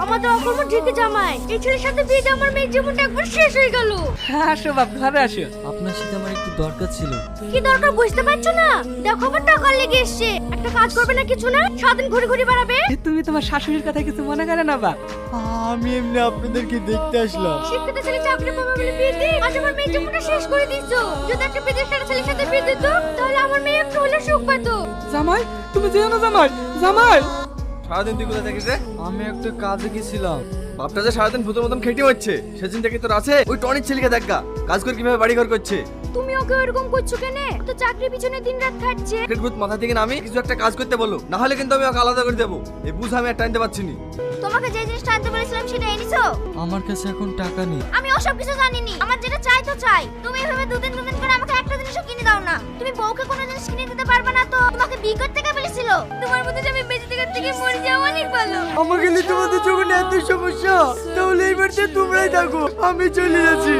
আমাদের অকর্ম ঠিকই জামাই, এই ছেলের সাথে বিয়ে দিয়ে আমার মেয়ের জীবনটা একবার শেষ হয়ে গেল। আসো বাপ, ঘরে আসো। আপনার সাথে আমার একটু দরকার ছিল। কি দরকার বুঝতে পারছো না? দেখো আমার টাকা লেগে এসছে, একটা কাজ করবে না কিছু না, সারাদিন ঘুরে ঘুরে বেড়াবে। তুমি তোমার শাশুড়ির কথা কিছু মনে করে না বাপ। আমি এমনি আপনাদেরকে দেখতে আসলাম। শিক্ষিত ছেলে চাকরি পাবে বলে বিয়ে দিয়ে আজ আমার মেয়ের জীবনটা শেষ করে দিচ্ছো। যদি একটা বিদেশ ছেলের সাথে বিয়ে দিত তাহলে আমার মেয়ে একটু হলে সুখ পেত। জামাই, তুমি যেও না জামাই। জামাই, সারাদিন তুই কোথায় থাকিস রে? আমি একটা কাজে গেছিলাম। বাপটা যে সারাদিন ভূতের মতন খেটে হচ্ছে, সেদিন থেকে তোর আছে ওই টনির ছেলেকে দেখা কাজ করে কিভাবে বাড়ি ঘর করছে। তুমি ওকে এরকম করছো কেন? তো চাকরির পিছনে দিনরাত খাটছে। পেট ভূত মাথা থেকে নামি কিছু একটা কাজ করতে বলো, না হলে কিন্তু আমি ওকে আলাদা করে দেবো। এই বুঝ আমি আর টানতে পারছি না। তোমাকে যে জিনিসটা আনতে বলেছিলাম সেটা এনেছো? আমার কাছে এখন টাকা নেই। আমি ওসব কিছু জানিনি, আমার যেটা চাই তো চাই। তুমি এভাবে দুদিন করে আমাকে একটা জিনিসও কিনে দাও না। তুমি বউকে কোনো জিনিস কিনে দিতে পারবে না তো তোমাকে বিয়ে করতে কে বলেছিল? তোমার মধ্যে যে আমি বেঁচে থেকে মরে যাওয়া অনেক ভালো। আমাকে নিয়ে তোমাদের যখন এত সমস্যা, তাহলে এই বাড়িতে তোমরাই থাকো, আমি চলে যাচ্ছি।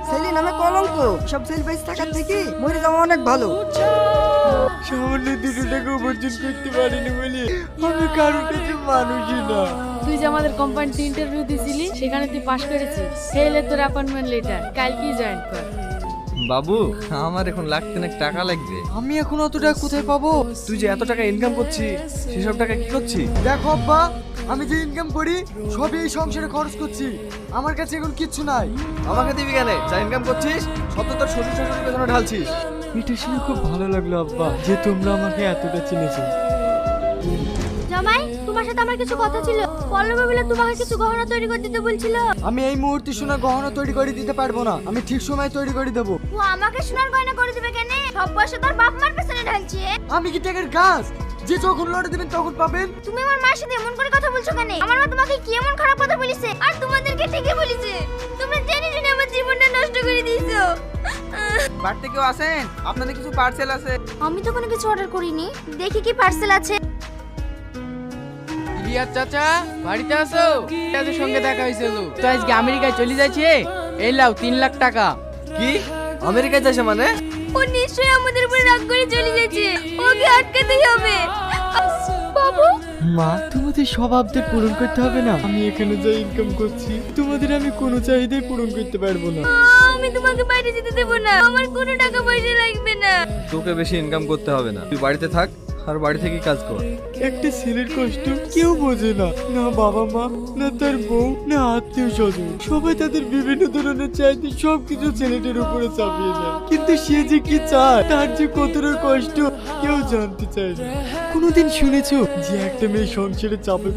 সেলিন নামে কলঙ্ক, সব সেল বেঁচে থাকার থেকে মরে যাওয়া অনেক ভালো। সামান্য 2 টাকা উপার্জন করতে পারিনি বলে আমি কারোর কাছে মানুষই না। তুই যে আমাদের কোম্পানিতে ইন্টারভিউ দিছিলি, সেখানে তুই পাশ করেছিস। ফেলে তোর অ্যাপয়েন্টমেন্ট লেটার, কালকেই জয়েন কর। বাবু, আমার এখন লাখতে টাকা লাগবে। আমি এখন অত টাকা কোথায় পাবো? তুই যে এত টাকা ইনকাম করছিস, সেসব টাকা কি করছিস? দেখো আব্বা, আমি যে ইনকাম করি সবই এই সংসারে খরচ করছি। আমার কাছে এখন কিচ্ছু নাই। আমাকে দিবি কেন? যা ইনকাম করছিস সব তো তোর শ্বশুর শাশুড়ির পেছনে ঢালছিস। এটা শুনে খুব ভালো লাগলো আব্বা, যে তোমরা আমাকে এতটা চিনেছো। জামাই, তোমার সাথে আমার কিছু কথা ছিল। পল্লবী বলে তোমাকে কিছু গহনা তৈরি করে দিতে বলছিল। আমি এই মুহূর্তে সোনা গহনা তৈরি করে দিতে পারবো না, আমি ঠিক সময় তৈরি করে দেবো। ও আমাকে সোনার গয়না করে দিবে কেন? সব পয়সা তোর বাপ মার পেছনে ঢালছে। আমি কি টাকার গাছ যে যখন লড়ে দেবেন তখন পাবেন? তুমি আমার মার সাথে এমন করে কথা বলছো কেন? আমার মা তোমাকে কি এমন খারাপ কথা বলেছে? আর তোমাদেরকে ঠিকই বলেছে। তোমরা জেনে জেনে আমার জীবনটা নষ্ট করে দিয়েছো। বাড়িতে কেউ আছেন? আপনাদের কিছু পার্সেল আছে। আমি তো কোনো কিছু অর্ডার করিনি, দেখি কি পার্সেল আছে। রিয়াজ চাচা, বাড়িতে আসো। রিয়াজের সঙ্গে দেখা হয়েছিল, তো আজকে আমেরিকায় চলে যাচ্ছে। এই লাও 3 লাখ টাকা। কি আমেরিকায় যাচ্ছে মানে? ও নিশ্চয়ই আমাদের উপর রাগ করে চলে যাচ্ছে, ওকে আটকাতেই হবে। বাবু, মা, তোমাদের সব আবদার পূরণ করতে হবে না। আমি এখানে যা ইনকাম করছি তোমাদের আমি কোনো চাহিদাই পূরণ করতে পারবো না। আমি তোমাকে বাইরে যেতে দেবো না, আমার কোনো টাকা পয়সা লাগবে না। তোকে বেশি ইনকাম করতে হবে না, তুই বাড়িতে থাক আর বাড়ি থেকেই কাজ কর। একটা ছেলের কষ্ট কেউ বোঝে না, না বাবা মা, না তার বউ, না আত্মীয় স্বজন। সবাই তাদের বিভিন্ন ধরনের চাইতে সবকিছু ছেলেটার উপরে চাপিয়ে দেয়, কিন্তু সে যে কি চায়, তার যে কতটা কষ্ট কেউ জানতে চায় না। কোনোদিন শুনেছো যে একটা মেয়ে সংসারে চাপে পড়ে